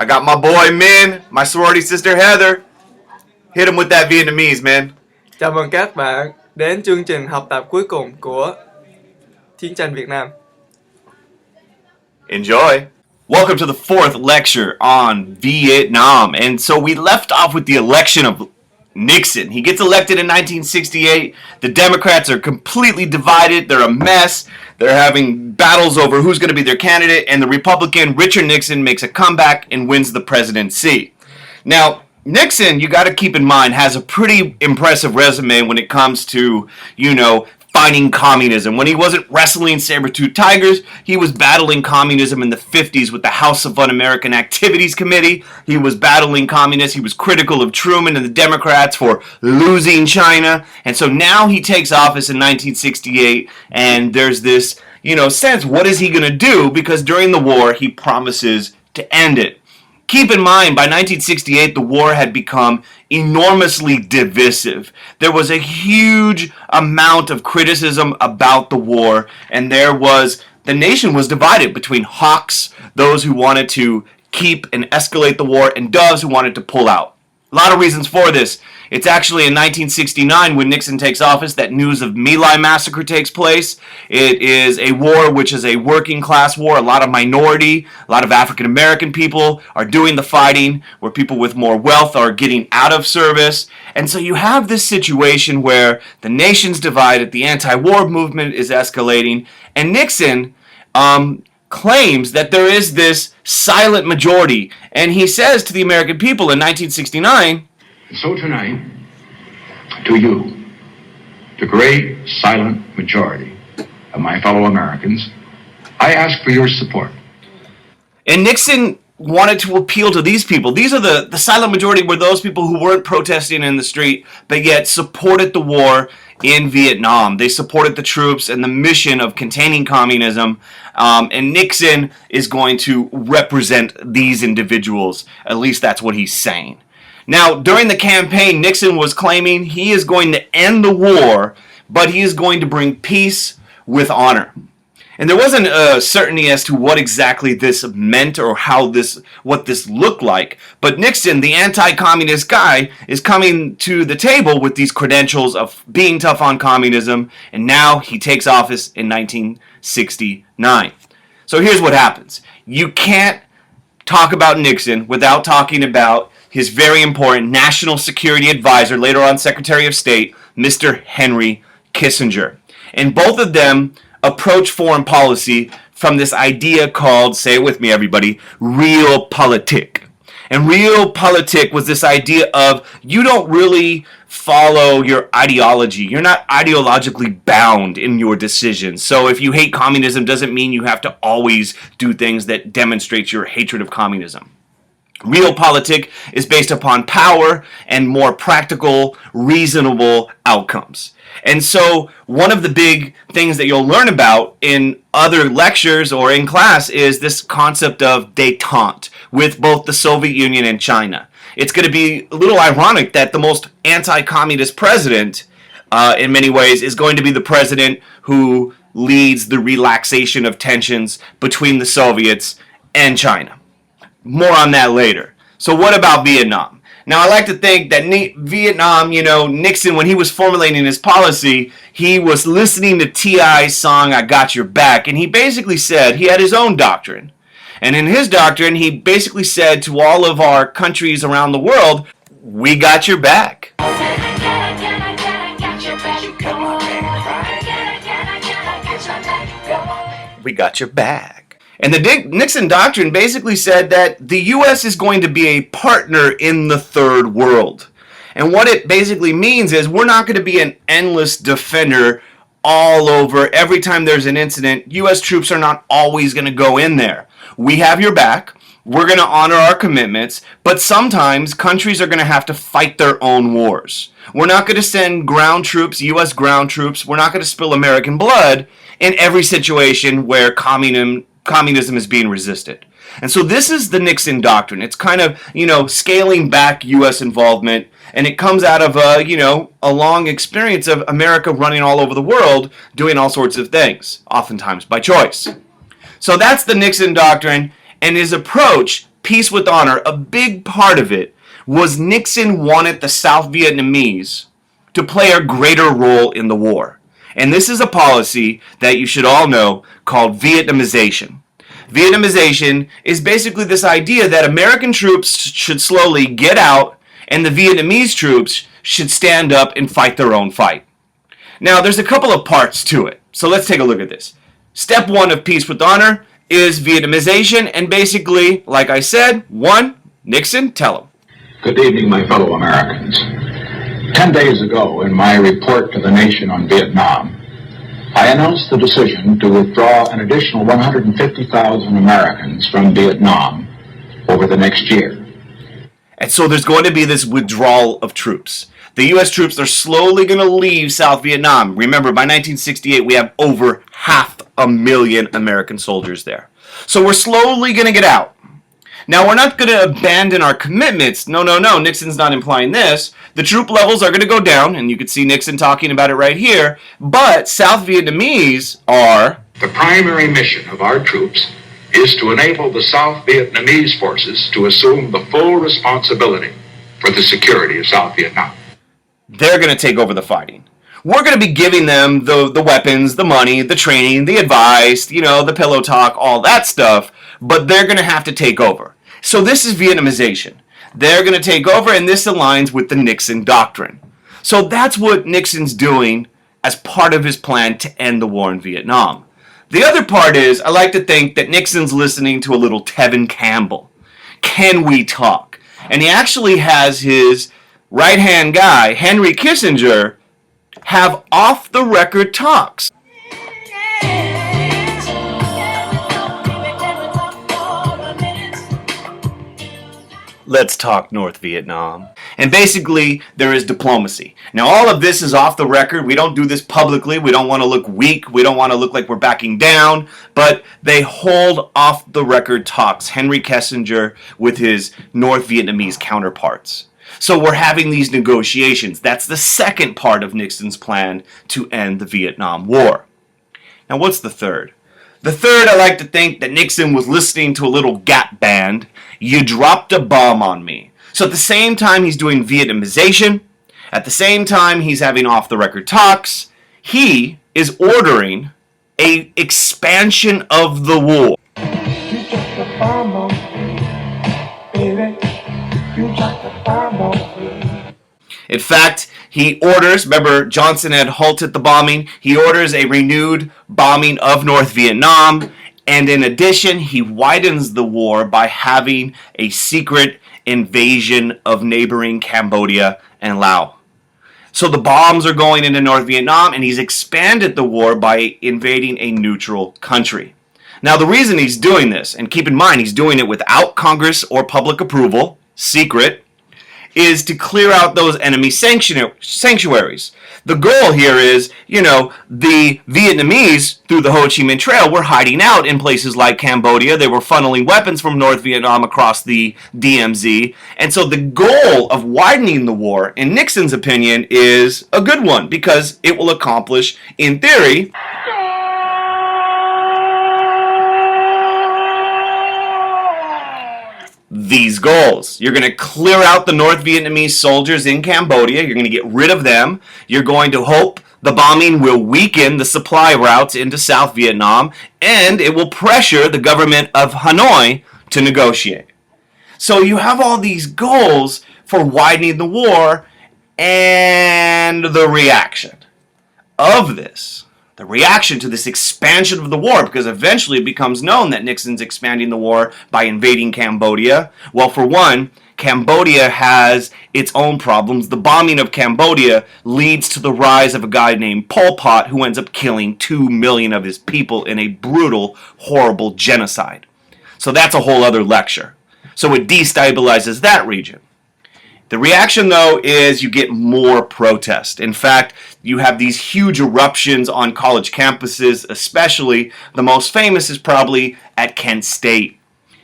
I got my boy Min, my sorority sister Heather. Hit him with that Vietnamese, man. Chào mừng các bạn đến chương trình học tập cuối cùng của Chiến tranh Việt Nam. Enjoy. Welcome to the fourth lecture on Vietnam. And so we left off with the election of Nixon. He gets elected in 1968. The Democrats are completely divided. They're a mess. They're having battles over who's going to be their candidate. And the Republican, Richard Nixon, makes a comeback and wins the presidency. Now, Nixon, you got to keep in mind, has a pretty impressive resume when it comes to, fighting communism. When he wasn't wrestling saber-toothed tigers, he was battling communism in the 50s with the House of Un-American Activities Committee. He was battling communists. He was critical of Truman and the Democrats for losing China. And so now he takes office in 1968, and there's this, sense, what is he going to do? Because during the war, he promises to end it. Keep in mind, by 1968, the war had become enormously divisive. There was a huge amount of criticism about the war, and the nation was divided between hawks, those who wanted to keep and escalate the war, and doves who wanted to pull out. A lot of reasons for this. It's actually in 1969 when Nixon takes office that news of My Lai massacre takes place. It is a war which is a working class war. A lot of minority, a lot of African American people are doing the fighting, where people with more wealth are getting out of service. And so you have this situation where the nation's divided, the anti-war movement is escalating, and Nixon claims that there is this silent majority. And he says to the American people in 1969, so tonight, to you, the great silent majority of my fellow Americans, I ask for your support. And Nixon wanted to appeal to these people. These are the silent majority were those people who weren't protesting in the street, but yet supported the war in Vietnam. They supported the troops and the mission of containing communism. And Nixon is going to represent these individuals. At least that's what he's saying. Now, during the campaign, Nixon was claiming he is going to end the war, but he is going to bring peace with honor. And there wasn't a certainty as to what exactly this meant or what this looked like. But Nixon, the anti-communist guy, is coming to the table with these credentials of being tough on communism, and now he takes office in 1969. So here's what happens. You can't talk about Nixon without talking about his very important national security advisor, later on Secretary of State, Mr. Henry Kissinger. And both of them approach foreign policy from this idea called, say it with me everybody, Realpolitik. And Realpolitik was this idea of you don't really follow your ideology. You're not ideologically bound in your decisions. So if you hate communism doesn't mean you have to always do things that demonstrate your hatred of communism. Realpolitik is based upon power and more practical, reasonable outcomes. And so one of the big things that you'll learn about in other lectures or in class is this concept of détente with both the Soviet Union and China. It's going to be a little ironic that the most anti-communist president, in many ways, is going to be the president who leads the relaxation of tensions between the Soviets and China. More on that later. So what about Vietnam? Now, I like to think that Vietnam, Nixon, when he was formulating his policy, he was listening to T.I.'s song, I Got Your Back, and he basically said, he had his own doctrine. And in his doctrine, he basically said to all of our countries around the world, we got your back. We got your back. And the Nixon doctrine basically said that the U.S. is going to be a partner in the third world. And what it basically means is we're not going to be an endless defender all over. Every time there's an incident, U.S. troops are not always going to go in there. We have your back. We're going to honor our commitments. But sometimes countries are going to have to fight their own wars. We're not going to send ground troops, U.S. ground troops. We're not going to spill American blood in every situation where communism is being resisted. And so this is the Nixon doctrine. It's kind of, scaling back U.S. involvement, and it comes out of, a long experience of America running all over the world, doing all sorts of things, oftentimes by choice. So that's the Nixon doctrine, and his approach peace with honor, a big part of it was Nixon wanted the South Vietnamese to play a greater role in the war. And this is a policy that you should all know called Vietnamization. Vietnamization is basically this idea that American troops should slowly get out and the Vietnamese troops should stand up and fight their own fight. Now, there's a couple of parts to it, so let's take a look at this. Step one of peace with honor is Vietnamization, and basically, like I said, one, Nixon, tell him. Good evening, my fellow Americans. 10 days ago, in my report to the nation on Vietnam, I announced the decision to withdraw an additional 150,000 Americans from Vietnam over the next year. And so there's going to be this withdrawal of troops. The U.S. troops are slowly going to leave South Vietnam. Remember, by 1968, we have over 500,000 American soldiers there. So we're slowly going to get out. Now, we're not going to abandon our commitments. No, Nixon's not implying this. The troop levels are going to go down, and you can see Nixon talking about it right here. But South Vietnamese are... The primary mission of our troops is to enable the South Vietnamese forces to assume the full responsibility for the security of South Vietnam. They're going to take over the fighting. We're going to be giving them the weapons, the money, the training, the advice, the pillow talk, all that stuff, but they're going to have to take over. So this is Vietnamization. They're going to take over, and this aligns with the Nixon doctrine. So that's what Nixon's doing as part of his plan to end the war in Vietnam. The other part is, I like to think that Nixon's listening to a little Tevin Campbell. Can we talk? And he actually has his right-hand guy, Henry Kissinger, have off-the-record talks. Let's talk North Vietnam. And basically, there is diplomacy. Now, all of this is off the record. We don't do this publicly. We don't want to look weak. We don't want to look like we're backing down. But they hold off-the-record talks, Henry Kissinger with his North Vietnamese counterparts. So we're having these negotiations. That's the second part of Nixon's plan to end the Vietnam War. Now, what's the third? The third, I like to think that Nixon was listening to a little Gap band. You dropped a bomb on me. So at the same time he's doing Vietnamization, at the same time he's having off-the-record talks, he is ordering an expansion of the war. You dropped a bomb on me, baby. You dropped a bomb on me. In fact, he orders, remember Johnson had halted the bombing, he orders a renewed bombing of North Vietnam, and in addition, he widens the war by having a secret invasion of neighboring Cambodia and Laos. So the bombs are going into North Vietnam, and he's expanded the war by invading a neutral country. Now, the reason he's doing this, and keep in mind he's doing it without Congress or public approval, secret, is to clear out those enemy sanctuaries. The goal here is, the Vietnamese, through the Ho Chi Minh Trail, were hiding out in places like Cambodia. They were funneling weapons from North Vietnam across the DMZ. And so the goal of widening the war, in Nixon's opinion, is a good one because it will accomplish, in theory, these goals. You're going to clear out the North Vietnamese soldiers in Cambodia. You're going to get rid of them. You're going to hope the bombing will weaken the supply routes into South Vietnam, and it will pressure the government of Hanoi to negotiate. So you have all these goals for widening the war, and the reaction of this. The reaction to this expansion of the war, because eventually it becomes known that Nixon's expanding the war by invading Cambodia. Well, for one, Cambodia has its own problems. The bombing of Cambodia leads to the rise of a guy named Pol Pot, who ends up killing 2 million of his people in a brutal, horrible genocide. So that's a whole other lecture. So it destabilizes that region. The reaction, though, is you get more protest. In fact, you have these huge eruptions on college campuses, especially the most famous is probably at Kent State.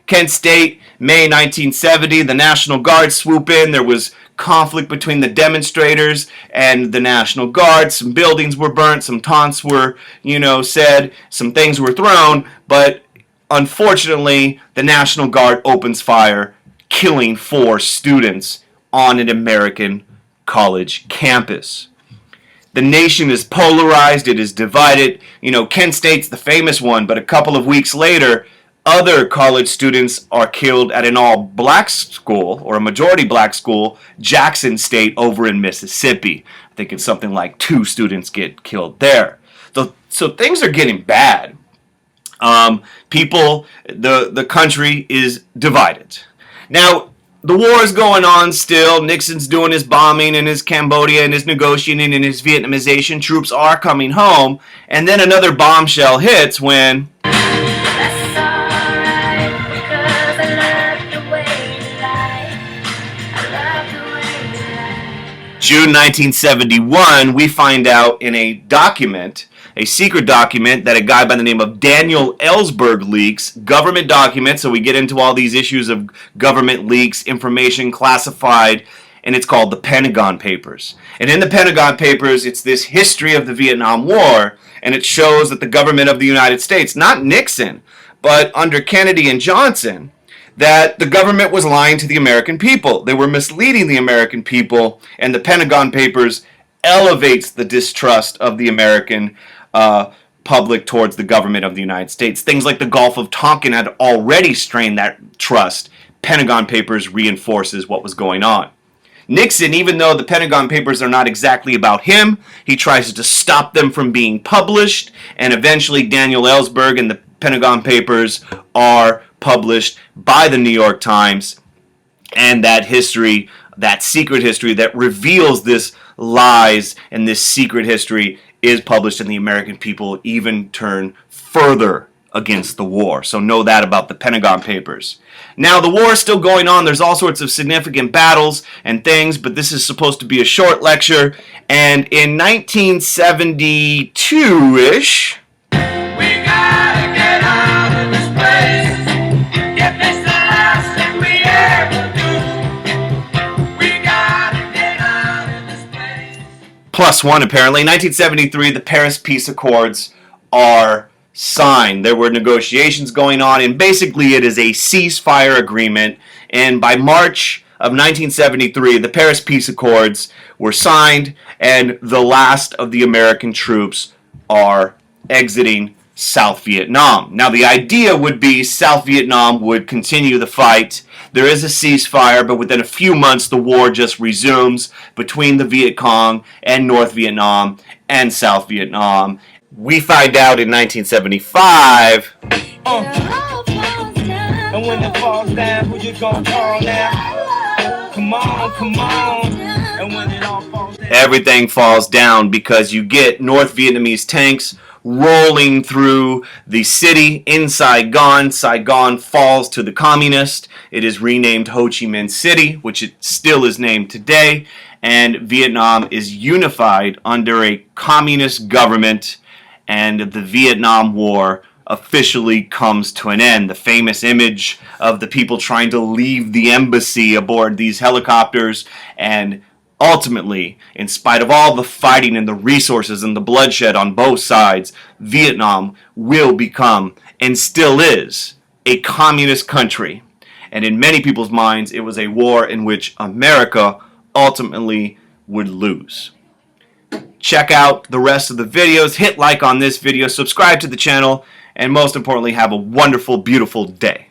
Kent State, May 1970, the National Guard swoop in. There was conflict between the demonstrators and the National Guard. Some buildings were burnt, some taunts were, said, some things were thrown, but unfortunately, the National Guard opens fire, killing 4 students on an American college campus. The nation is polarized, it is divided. You know, Kent State's the famous one, but a couple of weeks later, other college students are killed at an all-black school, or a majority-black school, Jackson State over in Mississippi. I think it's something like 2 students get killed there. So things are getting bad. The country is divided. Now, the war is going on still. Nixon's doing his bombing and his Cambodia and his negotiating and his Vietnamization. Troops are coming home. And then another bombshell hits when... That's alright, because I love the way you lie. I love the way you lie. June 1971, we find out in a document, a secret document that a guy by the name of Daniel Ellsberg leaks, government document, so we get into all these issues of government leaks, information classified, and it's called the Pentagon Papers. And in the Pentagon Papers, it's this history of the Vietnam War, and it shows that the government of the United States, not Nixon, but under Kennedy and Johnson, that the government was lying to the American people. They were misleading the American people, and the Pentagon Papers elevates the distrust of the American public towards the government of the United States. Things like the Gulf of Tonkin had already strained that trust. Pentagon Papers reinforces what was going on. Nixon, even though the Pentagon Papers are not exactly about him, he tries to stop them from being published, and eventually Daniel Ellsberg and the Pentagon Papers are published by the New York Times, and that history, that secret history that reveals this lies and this secret history is published, and the American people even turn further against the war. So know that about the Pentagon Papers. Now, the war is still going on. There's all sorts of significant battles and things, but this is supposed to be a short lecture. And in 1972-ish... We gotta get out of this place. If it's the last thing we ever do, we gotta get out of this place. +1 apparently. 1973, the Paris Peace Accords are signed. There were negotiations going on, and basically it is a ceasefire agreement. And by March of 1973, the Paris Peace Accords were signed, and the last of the American troops are exiting South Vietnam. Now, the idea would be South Vietnam would continue the fight. There is a ceasefire, but within a few months, the war just resumes between the Viet Cong and North Vietnam and South Vietnam. We find out in 1975... It all falls down. And when it falls down, who you gonna call now? Come on. And when it all falls down, everything falls down because you get North Vietnamese tanks rolling through the city in Saigon. Saigon falls to the communists. It is renamed Ho Chi Minh City, which it still is named today, and Vietnam is unified under a communist government, and the Vietnam War officially comes to an end. The famous image of the people trying to leave the embassy aboard these helicopters, and ultimately, in spite of all the fighting and the resources and the bloodshed on both sides, Vietnam will become, and still is, a communist country. And in many people's minds, it was a war in which America ultimately would lose. Check out the rest of the videos, hit like on this video, subscribe to the channel, and most importantly, have a wonderful, beautiful day.